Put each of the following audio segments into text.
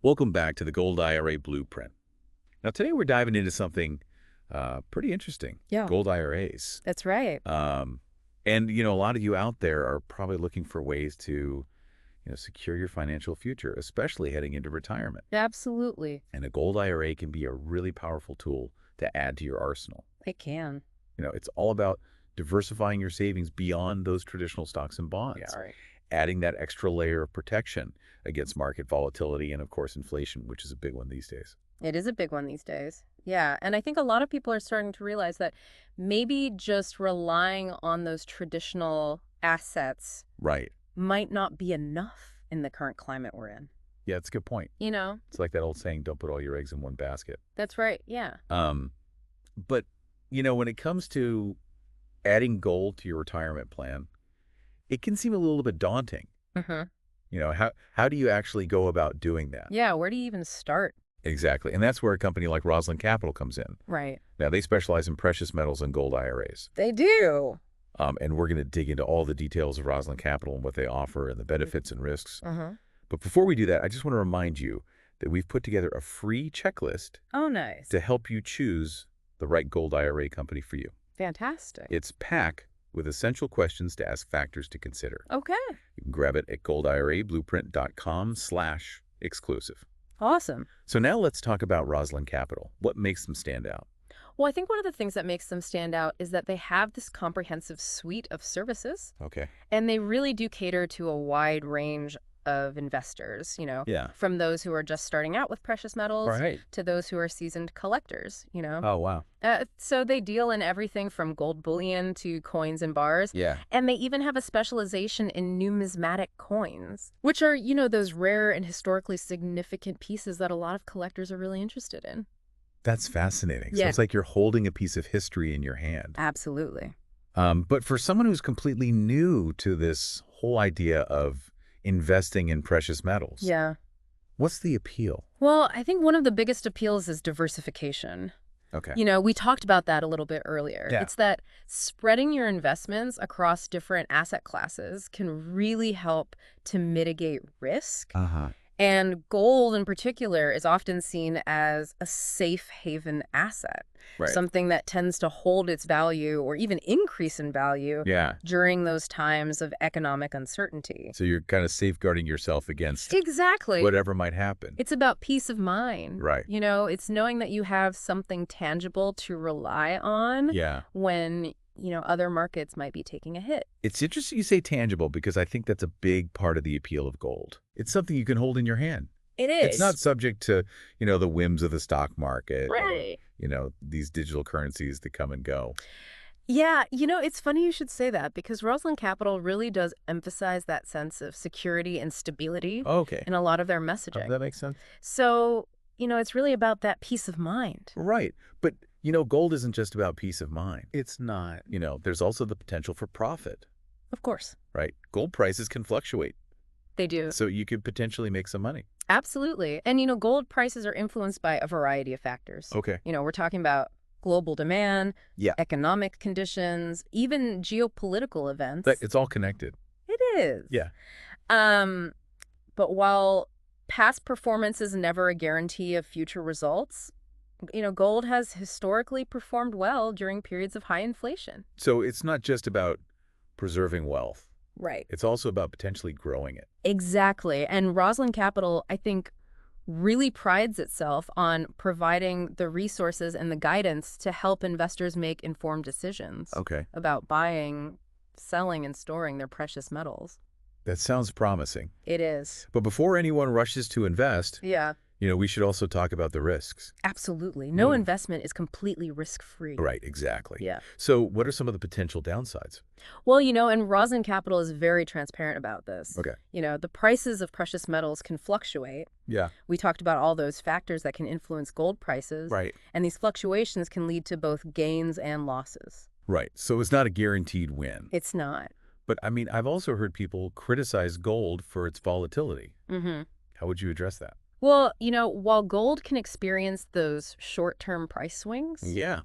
Welcome back to the Gold IRA Blueprint. Now, today we're diving into something pretty interesting, Yeah, gold IRAs. that's right. And a lot of you out there are probably looking for ways to, secure your financial future, especially heading into retirement. Absolutely. And a gold IRA can be a really powerful tool to add to your arsenal. It can. It's all about diversifying your savings beyond those traditional stocks and Yeah, bonds, right. adding that extra layer of protection against market volatility and, of course, inflation, which is a big one these days. It is a big one these days. Yeah. And I think a lot of people are starting to realize that maybe just relying on those traditional assets Right. might not be enough in the current climate we're in. Yeah, it's a good point. You know, It's like that old saying, don't put all your eggs in one basket. that's right. Yeah. Um, but when it comes to adding gold to your retirement plan, it can seem a little bit daunting. hmm How do you actually go about doing that? Yeah. Where do you even start? Exactly. And that's where a company like Rosland Capital comes in. Right. Now, they specialize in precious metals and gold IRAs. They do. And we're going to dig into all the details of Rosland Capital and what they offer and the benefits and risks. Uh-huh. But before we do that, I just want to remind you that we've put together a free checklist Oh, nice. to help you choose the right gold IRA company for you. Fantastic. It's packed with essential questions to ask, factors to consider. Okay. You can grab it at goldirablueprint.com/exclusive. Awesome. So now let's talk about Rosland Capital. What makes them stand out? Well, I think one of the things that makes them stand out is that they have this comprehensive suite of services. Okay. And they really do cater to a wide range of investors, Yeah. from those who are just starting out with precious metals Right. to those who are seasoned collectors. Oh, wow. So they deal in everything from gold bullion to coins and bars. Yeah. And they even have a specialization in numismatic coins, which are those rare and historically significant pieces that a lot of collectors are really interested in. That's fascinating. So Yeah. it's like you're holding a piece of history in your hand. Absolutely. But for someone who's completely new to this whole idea of investing in precious metals, Yeah. what's the appeal? Well, I think one of the biggest appeals is diversification. Okay. We talked about that a little bit earlier. Yeah. It's that spreading your investments across different asset classes can really help to mitigate risk. Uh-huh. And gold in particular is often seen as a safe haven asset, Right. something that tends to hold its value or even increase in value Yeah. during those times of economic uncertainty. So you're kind of safeguarding yourself against Exactly. whatever might happen. It's about peace of mind. Right. It's knowing that you have something tangible to rely on Yeah. when, other markets might be taking a hit. It's interesting you say tangible because I think that's a big part of the appeal of gold. It's something you can hold in your hand. It is. It's not subject to, the whims of the stock market. Right. These digital currencies that come and go. Yeah, it's funny you should say that because Rosland Capital really does emphasize that sense of security and stability Okay. in a lot of their Does messaging. that make sense? So, it's really about that peace of mind. Right. But, gold isn't just about peace of mind. It's not. There's also the potential for profit, Of course, right? Gold prices can fluctuate, they do. so you could potentially make some money. Absolutely. And, gold prices are influenced by a variety of factors. Okay. We're talking about global demand, Yeah. economic conditions, even geopolitical events. But it's all connected. It is. Yeah. But while past performance is never a guarantee of future results, gold has historically performed well during periods of high inflation. So it's not just about preserving wealth. Right. It's also about potentially growing it. Exactly. And Rosland Capital, I think, really prides itself on providing the resources and the guidance to help investors make informed decisions Okay. about buying, selling, and storing their precious metals. That sounds promising. It is. But before anyone rushes to invest, Yeah. we should also talk about the risks. Absolutely. No Mm. investment is completely risk-free. Right, exactly. Yeah. So what are some of the potential downsides? Well, and Rosland Capital is very transparent about this. Okay. The prices of precious metals can fluctuate. Yeah. We talked about all those factors that can influence gold prices. Right. And these fluctuations can lead to both gains and losses. Right. So it's not a guaranteed win. It's not. But I've also heard people criticize gold for its volatility. Mm-hmm. How would you address that? Well, while gold can experience those short-term price swings, Yeah.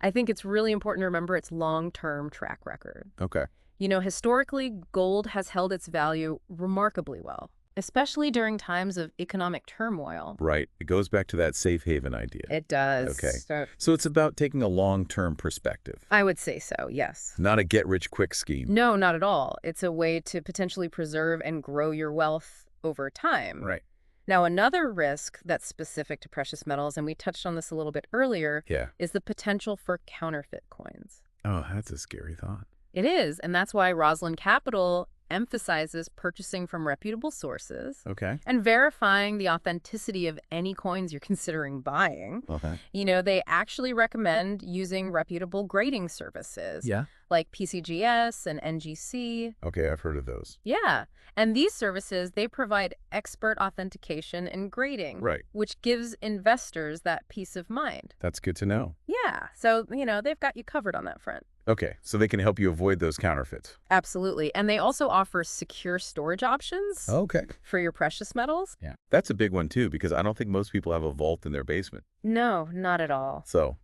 I think it's really important to remember its long-term track record. Okay. Historically, gold has held its value remarkably well. especially during times of economic turmoil. Right. It goes back to that safe haven idea. It does. Okay. So So it's about taking a long-term perspective, I would say so, yes. not a get-rich-quick scheme. No, not at all. It's a way to potentially preserve and grow your wealth over time. Right. Now, another risk that's specific to precious metals, and we touched on this a little bit earlier, Yeah. is the potential for counterfeit coins. Oh, that's a scary thought. It is, and that's why Rosland Capital emphasizes purchasing from reputable sources Okay. and verifying the authenticity of any coins you're considering buying. Okay. They actually recommend using reputable grading services Yeah. like PCGS and NGC. Okay, I've heard of those. Yeah, and these services, they provide expert authentication and grading, Right. which gives investors that peace of mind. That's good to know. Yeah, so, they've got you covered on that front. Okay, so they can help you avoid those counterfeits. Absolutely. And they also offer secure storage options Okay. for your precious metals. Yeah. That's a big one, too, because I don't think most people have a vault in their basement. No, not at all. So,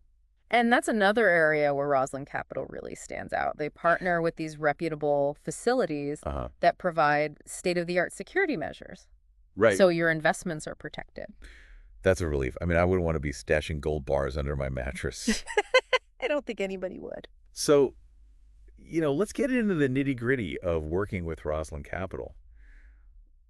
And that's another area where Rosland Capital really stands out. They partner with these reputable facilities that provide state-of-the-art security measures. right. So your investments are protected. That's a relief. I mean, I wouldn't want to be stashing gold bars under my mattress. I don't think anybody would. So, let's get into the nitty-gritty of working with Rosland Capital.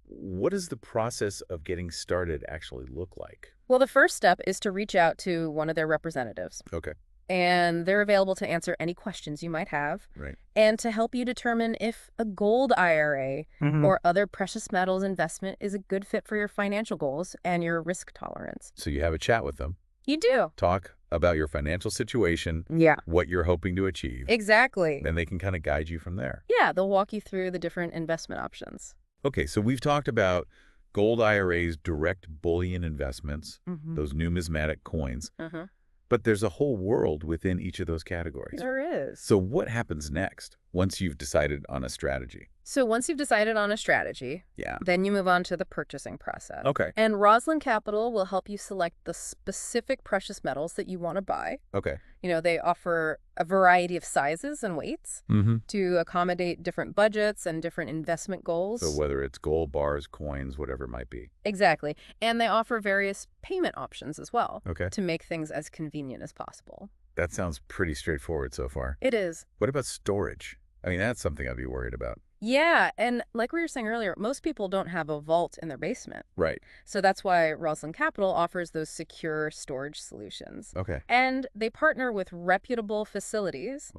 What does the process of getting started actually look like? Well, the first step is to reach out to one of their representatives, Okay. and they're available to answer any questions you might have Right. and to help you determine if a gold IRA or other precious metals investment is a good fit for your financial goals and your risk tolerance. So you have a chat with them, You do. talk about your financial situation, Yeah. what you're hoping to achieve, Exactly. then they can kind of guide you from there. Yeah, they'll walk you through the different investment options. Okay, so we've talked about gold IRAs, direct bullion investments, Mm-hmm. those numismatic coins, Mm-hmm. but there's a whole world within each of those categories. There is. So what happens next once you've decided on a strategy? So once you've decided on a strategy, Yeah. then you move on to the purchasing process. Okay. And Rosland Capital will help you select the specific precious metals that you want to buy. Okay. They offer a variety of sizes and weights Mm-hmm. to accommodate different budgets and different investment goals. So whether it's gold bars, coins, whatever it might be. Exactly. And they offer various payment options as well Okay. to make things as convenient as possible. That sounds pretty straightforward so far. It is. What about storage? I mean, that's something I'd be worried about. Yeah, and like we were saying earlier, most people don't have a vault in their basement. Right. So that's why Rosland Capital offers those secure storage solutions. Okay. And they partner with reputable facilities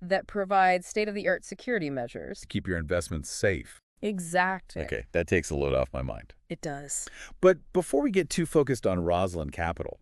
that provide state-of-the-art security measures. To keep your investments safe. Exactly. Okay, that takes a load off my mind. It does. But before we get too focused on Rosland Capital,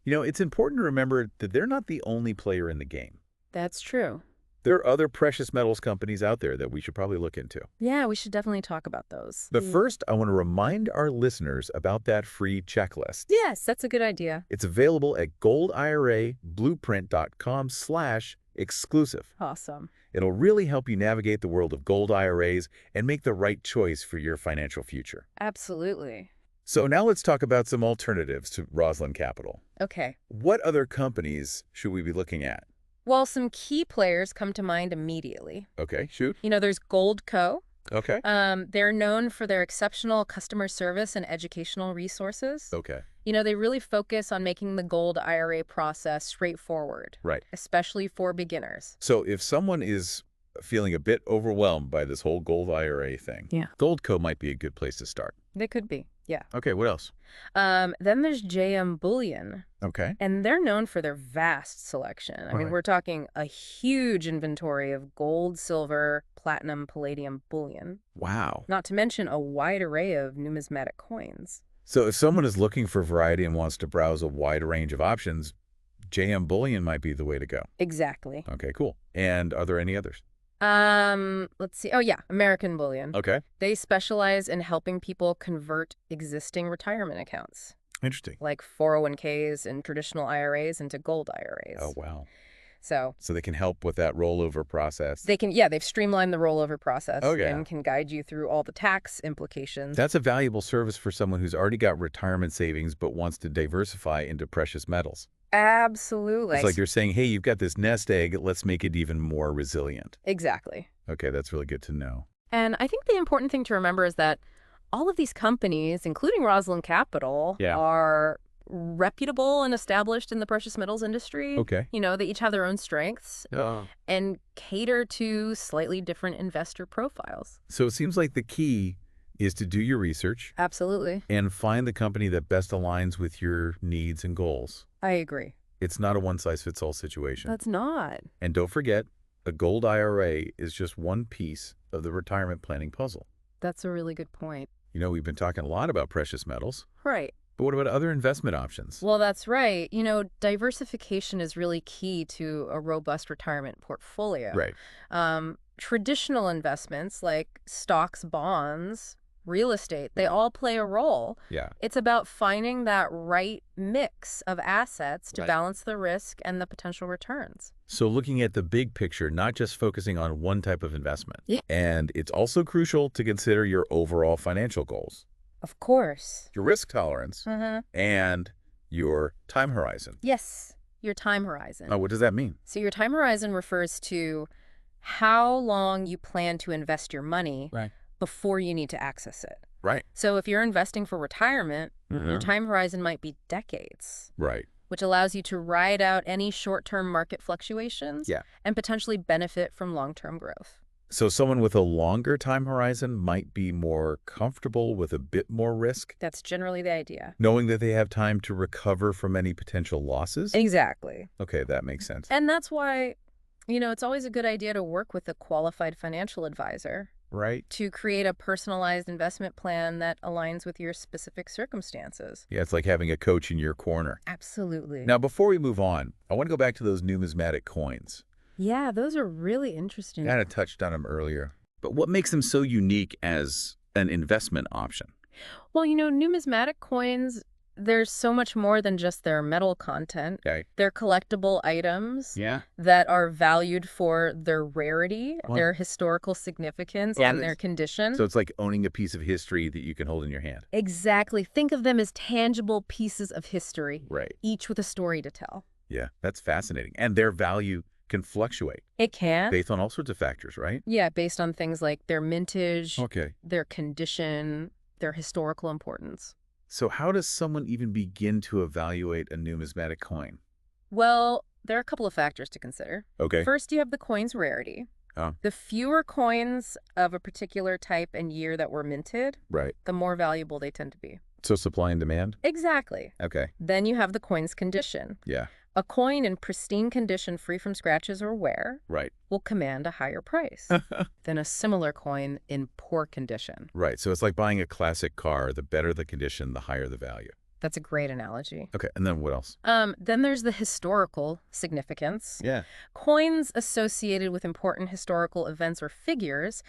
it's important to remember that they're not the only player in the game. That's true. There are other precious metals companies out there that we should probably look into. Yeah, we should definitely talk about those. But first, I want to remind our listeners about that free checklist. Yes, that's a good idea. It's available at goldirablueprint.com/exclusive. Awesome. It'll really help you navigate the world of gold IRAs and make the right choice for your financial future. Absolutely. So now let's talk about some alternatives to Rosland Capital. Okay. What other companies should we be looking at? Well, some key players come to mind immediately. Okay, shoot. There's Gold Co. Okay. They're known for their exceptional customer service and educational resources. Okay. They really focus on making the gold IRA process straightforward, Right. especially for beginners. So if someone is feeling a bit overwhelmed by this whole gold IRA thing, Yeah. Goldco might be a good place to start. They could be, yeah. Okay, what else? Then there's JM Bullion, Okay. and they're known for their vast selection. I mean, Right. we're talking a huge inventory of gold, silver, platinum, palladium bullion, Wow. not to mention a wide array of numismatic coins. So if someone is looking for variety and wants to browse a wide range of options, JM Bullion might be the way to go. Exactly. Okay, cool. And are there any others? Let's see. Oh, yeah, American Bullion. Okay. They specialize in helping people convert existing retirement accounts, Interesting. like 401ks and traditional IRAs into gold IRAs. Oh, wow. So So they can help with that rollover process. they've streamlined the rollover process Okay. and can guide you through all the tax implications. That's a valuable service for someone who's already got retirement savings but wants to diversify into precious metals. Absolutely. It's like you're saying, hey, you've got this nest egg, let's make it even more resilient. Exactly. Okay, that's really good to know. And I think the important thing to remember is that All of these companies, including Rosland Capital, Yeah. are reputable and established in the precious metals industry. Okay. They each have their own strengths Uh, and cater to slightly different investor profiles. so it seems like the key is to do your research Absolutely. and find the company that best aligns with your needs and goals. I agree. It's not a one-size-fits-all situation. That's not. And don't forget, a gold IRA is just one piece of the retirement planning puzzle. That's a really good point. We've been talking a lot about precious metals, Right. but what about other investment options? Well, that's right. Diversification is really key to a robust retirement portfolio. Right. Traditional investments like stocks, bonds, real estate, they all play a role. Yeah. It's about finding that right mix of assets to Right. balance the risk and the potential returns. So looking at the big picture, not just focusing on one type of investment. Yeah. And it's also crucial to consider your overall financial goals, Of course. your risk tolerance, and your time horizon. Yes, your time horizon. Oh, what does that mean? So your time horizon refers to how long you plan to invest your money Right. before you need to access it. Right. So if you're investing for retirement, your time horizon might be decades, Right. which allows you to ride out any short-term market fluctuations Yeah. and potentially benefit from long-term growth. So someone with a longer time horizon might be more comfortable with a bit more risk, That's generally the idea. knowing that they have time to recover from any potential losses. Exactly. Okay, that makes sense. And that's why, it's always a good idea to work with a qualified financial advisor Right? to create a personalized investment plan that aligns with your specific circumstances. Yeah, it's like having a coach in your corner. Absolutely. Now, before we move on, I want to go back to those numismatic coins. Yeah, those are really interesting. Kind of touched on them earlier. But what makes them so unique as an investment option? Well, numismatic coins, there's so much more than just their metal content. Okay. They're collectible items Yeah. that are valued for their rarity, What? their historical significance, Oh, and this- their condition. So it's like owning a piece of history that you can hold in your hand. Exactly. Think of them as tangible pieces of history, Right. each with a story to tell. Yeah, that's fascinating. And their value can fluctuate It can. based on all sorts of factors, right? Yeah, based on things like their mintage, Okay. their condition, their historical importance. So how does someone even begin to evaluate a numismatic coin? Well, there are a couple of factors to consider. Okay. First, you have the coin's rarity. Oh. The fewer coins of a particular type and year that were minted, Right. the more valuable they tend to be. So supply and demand? Exactly. Okay. Then you have the coin's condition. Yeah. A coin in pristine condition, free from scratches or wear, Right. will command a higher price than a similar coin in poor condition. Right. So it's like buying a classic car. The better the condition, the higher the value. That's a great analogy. Okay. And then what else? Then there's the historical significance. Yeah. Coins associated with important historical events or figures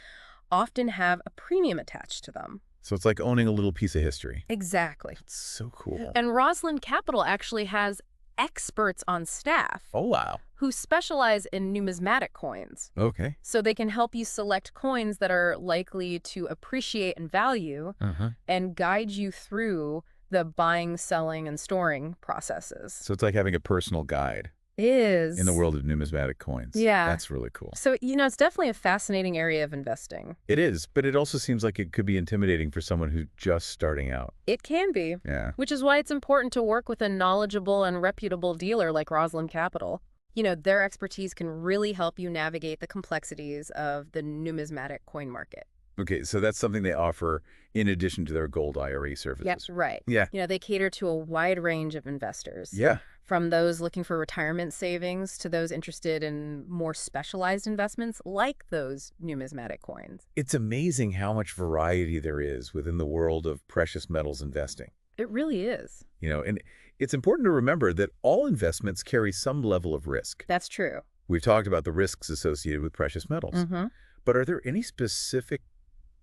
often have a premium attached to them. So it's like owning a little piece of history. Exactly. It's so cool. And Rosland Capital actually has experts on staff Oh, wow. who specialize in numismatic coins. Okay. So they can help you select coins that are likely to appreciate in value Uh-huh. and guide you through the buying, selling, and storing processes. So it's like having a personal guide Is in the world of numismatic coins. Yeah. That's really cool. So, it's definitely a fascinating area of investing. It is, but it also seems like it could be intimidating for someone who's just starting out. It can be, Yeah. which is why it's important to work with a knowledgeable and reputable dealer like Rosland Capital. Their expertise can really help you navigate the complexities of the numismatic coin market. Okay, so that's something they offer in addition to their gold IRA services. Yep, right. Yeah. They cater to a wide range of investors. Yeah. From those looking for retirement savings to those interested in more specialized investments like those numismatic coins. It's amazing how much variety there is within the world of precious metals investing. It really is. And it's important to remember that all investments carry some level of risk. That's true. We've talked about the risks associated with precious metals. Mm-hmm. But are there any specific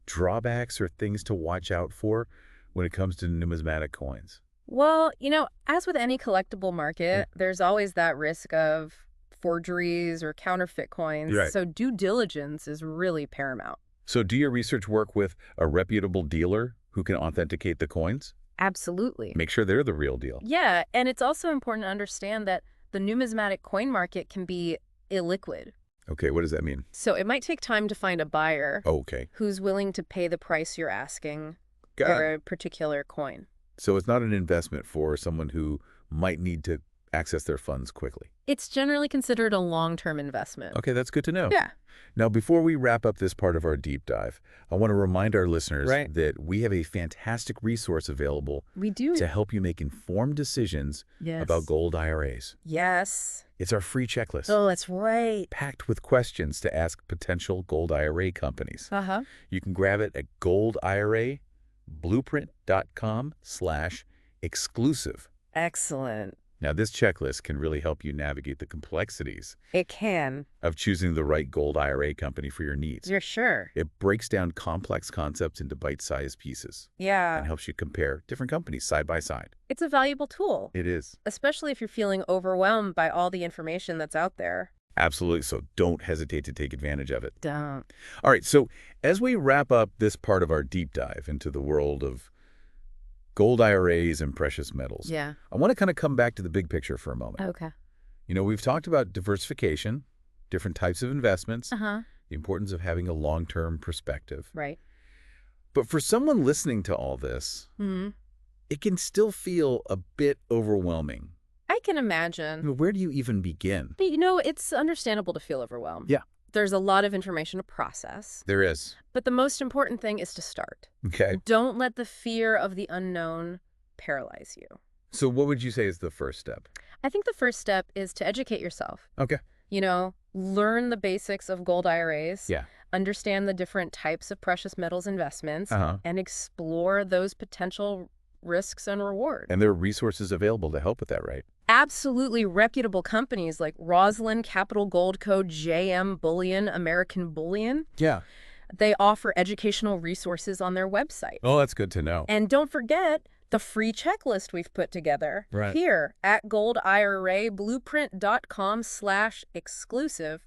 drawbacks or things to watch out for when it comes to numismatic coins? Well, as with any collectible market, there's always that risk of forgeries or counterfeit coins. Right. So due diligence is really paramount. So do your research work with a reputable dealer who can authenticate the coins? Absolutely. Make sure they're the real deal. Yeah, and it's also important to understand that the numismatic coin market can be illiquid. Okay, what does that mean? So it might take time to find a buyer Okay. who's willing to pay the price you're asking. Got it. or a particular coin. So it's not an investment for someone who might need to access their funds quickly. It's generally considered a long-term investment. Okay, that's good to know. Yeah. Now, before we wrap up this part of our deep dive, I want to remind our listeners Right. that we have a fantastic resource available We do. to help you make informed decisions Yes. about gold IRAs. Yes. It's our free checklist, Oh, that's right. packed with questions to ask potential gold IRA companies. Uh-huh. You can grab it at goldirablueprint.com/exclusive. Excellent. Now, this checklist can really help you navigate the complexities It can. of choosing the right gold IRA company for your needs. You're sure. It breaks down complex concepts into bite-sized pieces and Yeah. helps you compare different companies side by side. It's a valuable tool, It is. especially if you're feeling overwhelmed by all the information that's out there. Absolutely. So don't hesitate to take advantage of it. Don't. All right. So as we wrap up this part of our deep dive into the world of gold IRAs and precious metals, Yeah. I want to kind of come back to the big picture for a moment. Okay. We've talked about diversification, different types of investments, Uh-huh. the importance of having a long-term perspective. Right. But for someone listening to all this, Hmm. it can still feel a bit overwhelming. I can imagine. Where do you even begin? But, it's understandable to feel overwhelmed. Yeah. There's a lot of information to process. There is. But the most important thing is to start. Okay. Don't let the fear of the unknown paralyze you. So what would you say is the first step? I think the first step is to educate yourself. Okay. Learn the basics of gold IRAs. Yeah. Understand the different types of precious metals investments. Uh-huh. And explore those potential risks and rewards. And there are resources available to help with that, right? Absolutely reputable companies like Rosland, Capital Gold Co., JM Bullion, American Bullion. Yeah. They offer educational resources on their website. Oh, that's good to know. And don't forget the free checklist we've put together Right. here at goldirablueprint.com/exclusive.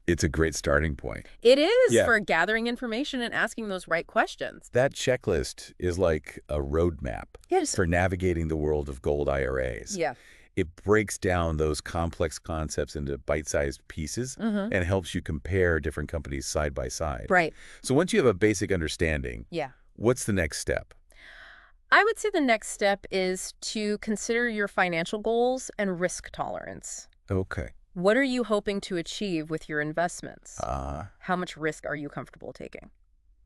It's a great starting point. It is Yeah. for gathering information and asking those right questions. That checklist is like a roadmap Yes. for navigating the world of gold IRAs. Yeah. It breaks down those complex concepts into bite-sized pieces Mm-hmm. and helps you compare different companies side by side. Right. So once you have a basic understanding, Yeah. what's the next step? I would say the next step is to consider your financial goals and risk tolerance. Okay. What are you hoping to achieve with your investments? Uh, How much risk are you comfortable taking?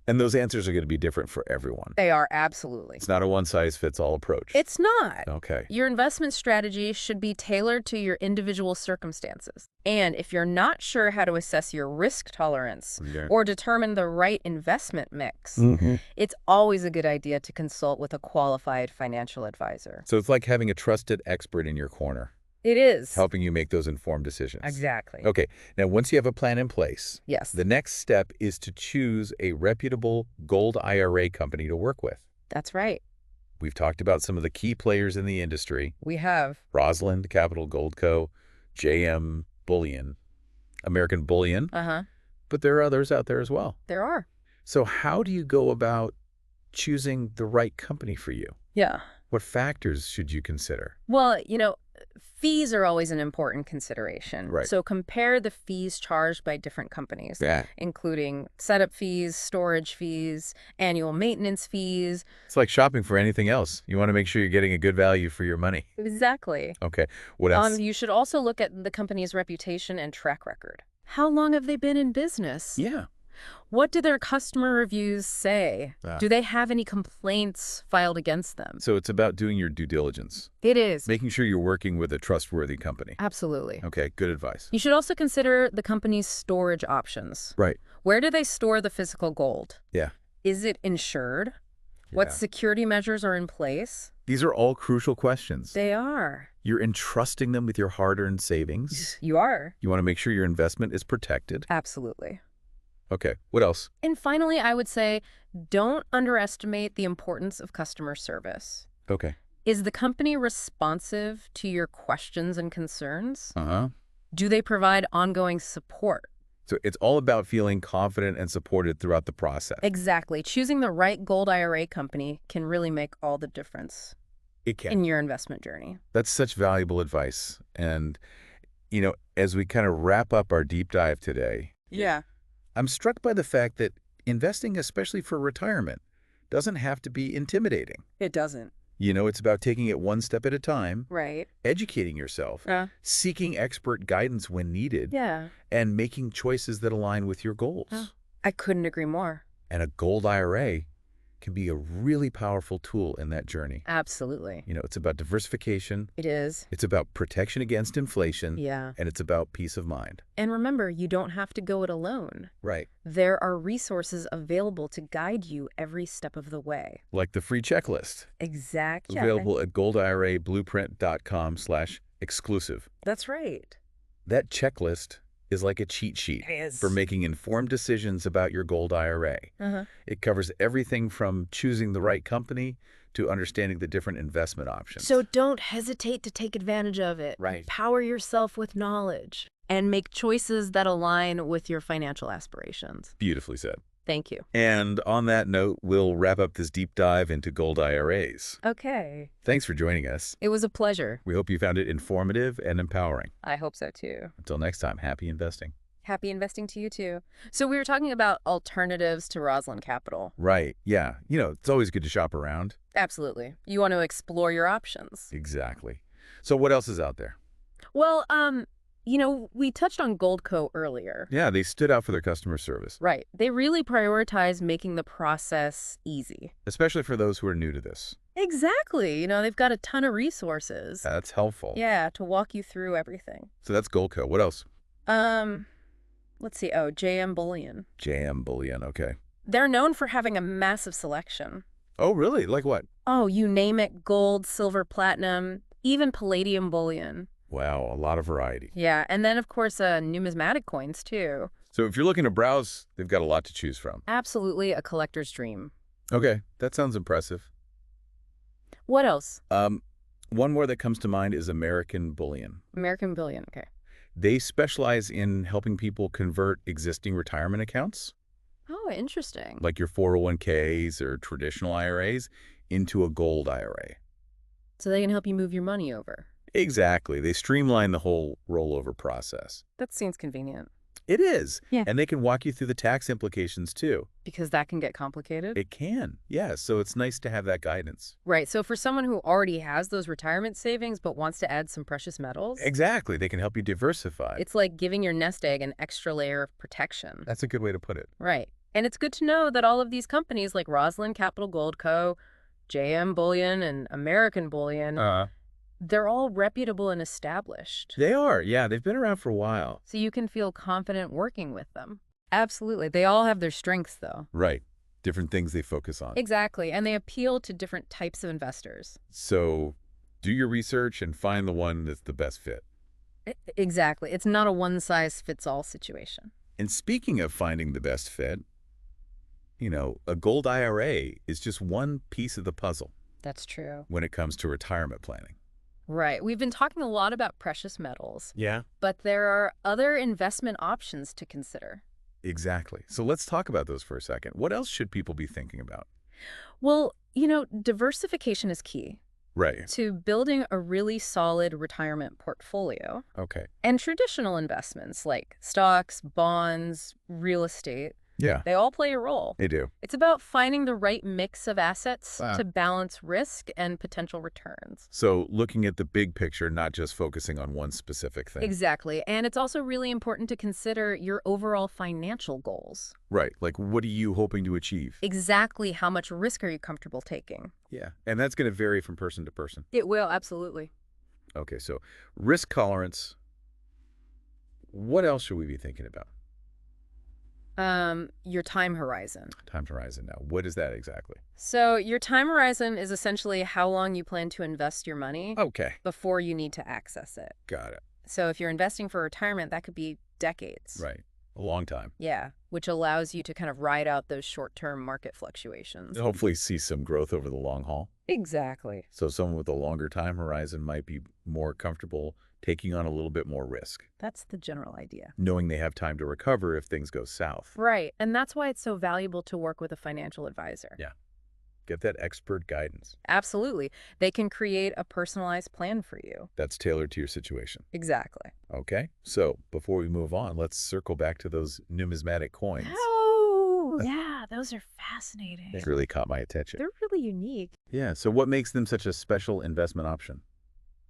and those answers are going to be different for everyone. They are absolutely. It's not a one-size-fits-all approach. It's not. Okay. Your investment strategy should be tailored to your individual circumstances. And if you're not sure how to assess your risk tolerance Okay. or determine the right investment mix, Mm-hmm. it's always a good idea to consult with a qualified financial advisor. So it's like having a trusted expert in your corner, It is. helping you make those informed decisions. Exactly. Okay. Now, once you have a plan in place, Yes, the next step is to choose a reputable gold IRA company to work with. that's right. We've talked about some of the key players in the industry: We have. Rosland, Capital Gold Co., JM Bullion, American Bullion, Uh-huh. but there are others out there as well. There are. So how do you go about choosing the right company for you? Yeah. What factors should you consider? Well, fees are always an important consideration. Right. So compare the fees charged by different companies, Yeah. including setup fees, storage fees, annual maintenance fees. It's like shopping for anything else. You want to make sure you're getting a good value for your money. Exactly. Okay. What else? You should also look at the company's reputation and track record. How long have they been in business? Yeah. What do their customer reviews say? Ah. Do they have any complaints filed against them? So it's about doing your due diligence, It is. making sure you're working with a trustworthy company. Absolutely. Okay. Good advice. You should also consider the company's storage options. Right. Where do they store the physical gold? Yeah. Is it insured? What Yeah. security measures are in place? These are all crucial questions. They are. You're entrusting them with your hard-earned savings. You are. You want to make sure your investment is protected. Absolutely. Okay. What else? And finally, I would say, don't underestimate the importance of customer service. Okay. Is the company responsive to your questions and concerns? Uh-huh. Do they provide ongoing support? So it's all about feeling confident and supported throughout the process. Exactly. Choosing the right gold IRA company can really make all the difference It can. in your investment journey. That's such valuable advice. And, as we kind of wrap up our deep dive today, Yeah. I'm struck by the fact that investing, especially for retirement, doesn't have to be intimidating. It doesn't. It's about taking it one step at a time, Right. educating yourself, seeking expert guidance when needed, Yeah. and making choices that align with your goals. I couldn't agree more. And a gold IRA can be a really powerful tool in that journey. Absolutely. It's about diversification, It is. it's about protection against inflation, Yeah. and it's about peace of mind. And remember, you don't have to go it alone. Right. There are resources available to guide you every step of the way. Like the free checklist, Exactly. available at goldirablueprint.com/exclusive. That's right. That checklist is like a cheat sheet It is. for making informed decisions about your gold IRA. It covers everything from choosing the right company to understanding the different investment options. So don't hesitate to take advantage of it. Right. Empower yourself with knowledge and make choices that align with your financial aspirations. Beautifully said. Thank you. And on that note, we'll wrap up this deep dive into gold IRAs. Okay. Thanks for joining us. It was a pleasure. We hope you found it informative and empowering. I hope so too. Until next time, happy investing. Happy investing to you too. So we were talking about alternatives to Rosland Capital. Right. Yeah. It's always good to shop around. Absolutely. You want to explore your options. Exactly. So what else is out there? Well, we touched on Goldco earlier. Yeah, they stood out for their customer service, Right. They really prioritize making the process easy. especially for those who are new to this. Exactly. They've got a ton of resources. That's helpful. Yeah, to walk you through everything. So that's Goldco. What else? Let's see. Oh, JM Bullion. JM Bullion. Okay. They're known for having a massive selection. Oh, really? Like what? Oh, you name it, gold, silver, platinum, even palladium bullion. Wow, a lot of variety. Yeah, and then, of course, numismatic coins, too. So if you're looking to browse, they've got a lot to choose from. Absolutely a collector's dream. Okay, that sounds impressive. What else? One more that comes to mind is American Bullion. American Bullion, okay. They specialize in helping people convert existing retirement accounts, Oh, interesting. like your 401ks or traditional IRAs, into a gold IRA. So they can help you move your money over. Exactly. They streamline the whole rollover process. That seems convenient. It is. Yeah. And they can walk you through the tax implications, too. Because that can get complicated. It can. Yeah, so it's nice to have that guidance. Right, so for someone who already has those retirement savings but wants to add some precious metals, Exactly. They can help you diversify. it's like giving your nest egg an extra layer of protection. That's a good way to put it. Right. And it's good to know that all of these companies like Rosland Capital Gold Co., JM Bullion, and American Bullion, they're all reputable and established. They are. Yeah, they've been around for a while. So you can feel confident working with them. Absolutely. They all have their strengths, though. Right. Different things they focus on. Exactly. And they appeal to different types of investors. So do your research and find the one that's the best fit. Exactly. It's not a one-size-fits-all situation. And speaking of finding the best fit, a gold IRA is just one piece of the puzzle That's true. when it comes to retirement planning. Right. We've been talking a lot about precious metals, Yeah. but there are other investment options to consider. Exactly. So let's talk about those for a second. What else should people be thinking about? Well, diversification is key Right. to building a really solid retirement portfolio. Okay. And traditional investments like stocks, bonds, real estate, Yeah, they all play a role. they do. It's about finding the right mix of assets Wow. to balance risk and potential returns. So looking at the big picture, not just focusing on one specific thing. Exactly. And it's also really important to consider your overall financial goals. Right. Like, what are you hoping to achieve? Exactly how much risk are you comfortable taking? Yeah. And that's going to vary from person to person. It will, absolutely. Okay, so risk tolerance. What else should we be thinking about? Your time horizon. Time horizon now. What is that exactly? So your time horizon is essentially how long you plan to invest your money Okay. before you need to access it. Got it. So if you're investing for retirement, that could be decades. Right. A long time. Yeah, which allows you to kind of ride out those short-term market fluctuations. Hopefully see some growth over the long haul. Exactly. So someone with a longer time horizon might be more comfortable taking on a little bit more risk, That's the general idea. knowing they have time to recover if things go south. Right, and that's why it's so valuable to work with a financial advisor. Yeah. Get that expert guidance Absolutely. They can create a personalized plan for you. that's tailored to your situation. Okay? So before we move on, let's circle back to those numismatic coins. Oh, Yeah, those are fascinating. It really caught my attention. They're really unique. Yeah, so what makes them such a special investment option?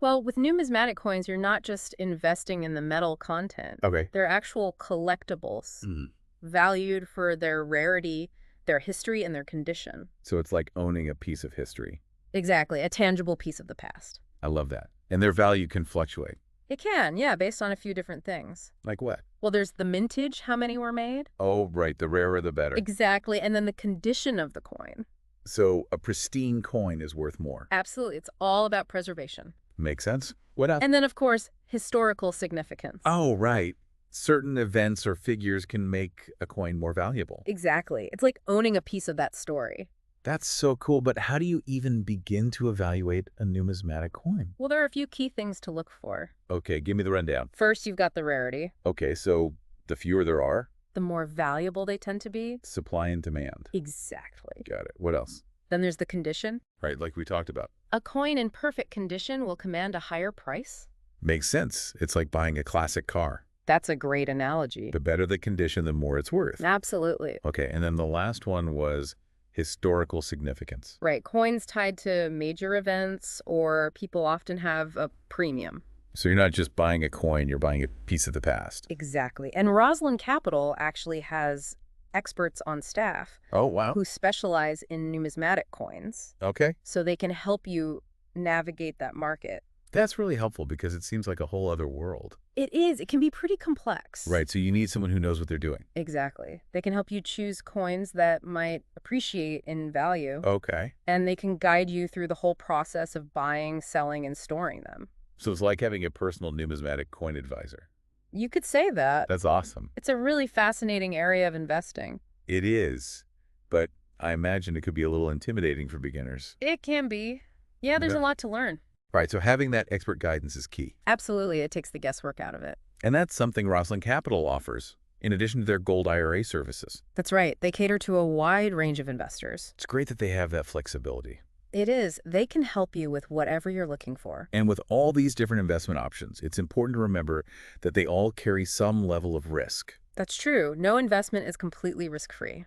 Well, with numismatic coins, you're not just investing in the metal content. Okay. They're actual collectibles, Mm. valued for their rarity, their history, and their condition. So it's like owning a piece of history. Exactly, a tangible piece of the past. I love that. And their value can fluctuate. It can, yeah, based on a few different things. Like what? Well, there's the mintage, how many were made. Oh, right. The rarer, the better. Exactly, and then the condition of the coin. So a pristine coin is worth more. Absolutely, it's all about preservation. Makes sense. What else? And then, of course, historical significance. Oh, right. Certain events or figures can make a coin more valuable. Exactly. It's like owning a piece of that story. That's so cool. But how do you even begin to evaluate a numismatic coin? Well, there are a few key things to look for. Okay, give me the rundown. First, you've got the rarity. Okay, so the fewer there are, The more valuable they tend to be. supply and demand. Exactly. Got it. What else? Then there's the condition. Right, like we talked about. A coin in perfect condition will command a higher price. Makes sense. It's like buying a classic car. That's a great analogy. The better the condition, the more it's worth. Absolutely. Okay, and then the last one was historical significance. Right. Coins tied to major events or people often have a premium. So you're not just buying a coin, you're buying a piece of the past. Exactly. And Rosland Capital actually has experts on staff Oh, wow. who specialize in numismatic coins, Okay. so they can help you navigate that market. That's really helpful because it seems like a whole other world. It is. It can be pretty complex. Right, so you need someone who knows what they're doing. Exactly. They can help you choose coins that might appreciate in value, Okay. and they can guide you through the whole process of buying, selling, and storing them. So it's like having a personal numismatic coin advisor. You could say that. That's awesome. It's a really fascinating area of investing. It is, but I imagine it could be a little intimidating for beginners. It can be. Yeah, there's Yeah. a lot to learn. Right, so having that expert guidance is key. Absolutely. It takes the guesswork out of it. And that's something Rosland Capital offers, in addition to their Gold IRA services. That's right. They cater to a wide range of investors. It's great that they have that flexibility. It is. They can help you with whatever you're looking for. And with all these different investment options, it's important to remember that they all carry some level of risk. That's true. No investment is completely risk-free.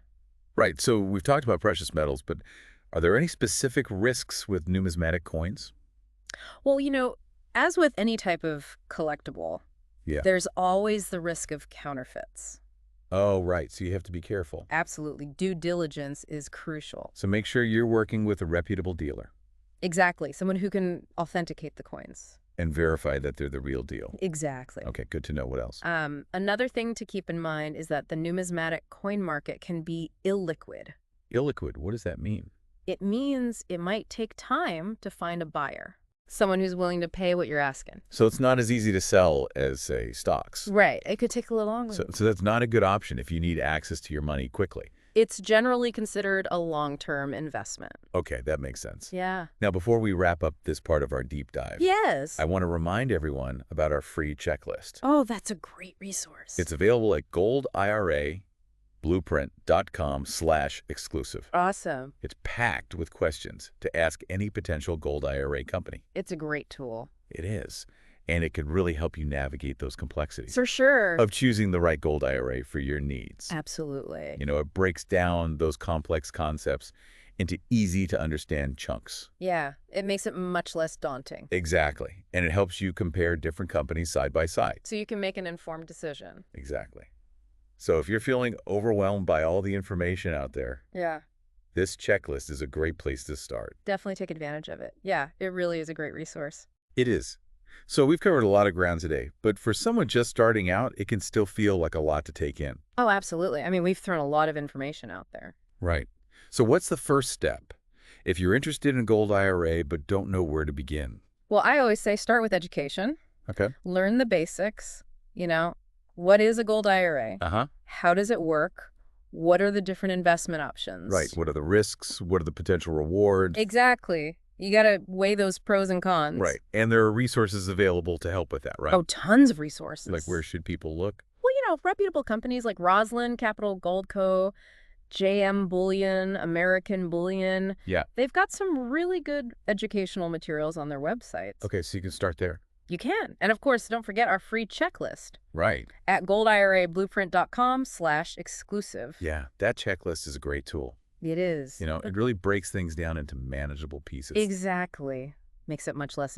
Right, so we've talked about precious metals, but are there any specific risks with numismatic coins? Well, as with any type of collectible, Yeah. there's always the risk of counterfeits. Oh, right, so you have to be careful. Absolutely. Due diligence is crucial. So make sure you're working with a reputable dealer Exactly. Someone who can authenticate the coins. and verify that they're the real deal. Exactly. Okay, good to know. What else? Another thing to keep in mind is that the numismatic coin market can be illiquid. Illiquid, what does that mean? It means it might take time to find a buyer, someone who's willing to pay what you're asking. So it's not as easy to sell as, say, stocks. Right. It could take a little longer. So that's not a good option if you need access to your money quickly. It's generally considered a long-term investment. Okay, that makes sense. Yeah. Now, before we wrap up this part of our deep dive, Yes. I want to remind everyone about our free checklist. Oh, that's a great resource. It's available at goldirablueprint.com/exclusive. awesome. It's packed with questions to ask any potential Gold IRA company. It's a great tool. It is. And it could really help you navigate those complexities For sure. of choosing the right Gold IRA for your needs. Absolutely. It breaks down those complex concepts into easy-to-understand chunks. Yeah. It makes it much less daunting. Exactly. And it helps you compare different companies side by side. So you can make an informed decision. Exactly. So if you're feeling overwhelmed by all the information out there, Yeah. this checklist is a great place to start. Definitely take advantage of it. Yeah. It really is a great resource. It is. So we've covered a lot of ground today, but for someone just starting out, it can still feel like a lot to take in. Oh, absolutely. I mean, we've thrown a lot of information out there. Right. So what's the first step if you're interested in Gold IRA but don't know where to begin? Well, I always say start with education. Okay. Learn the basics. What is a gold IRA? Uh-huh. How does it work? What are the different investment options? Right. What are the risks? What are the potential rewards? Exactly. You got to weigh those pros and cons. Right. And there are resources available to help with that, right? Oh, tons of resources. Like where should people look? Well, reputable companies like Rosland, Capital Gold Co., JM Bullion, American Bullion. Yeah. They've got some really good educational materials on their websites. Okay, so you can start there. You can. And of course, don't forget our free checklist Right. at goldirablueprint.com/exclusive. Yeah, that checklist is a great tool. It is. It really breaks things down into manageable pieces. Exactly. Makes it much less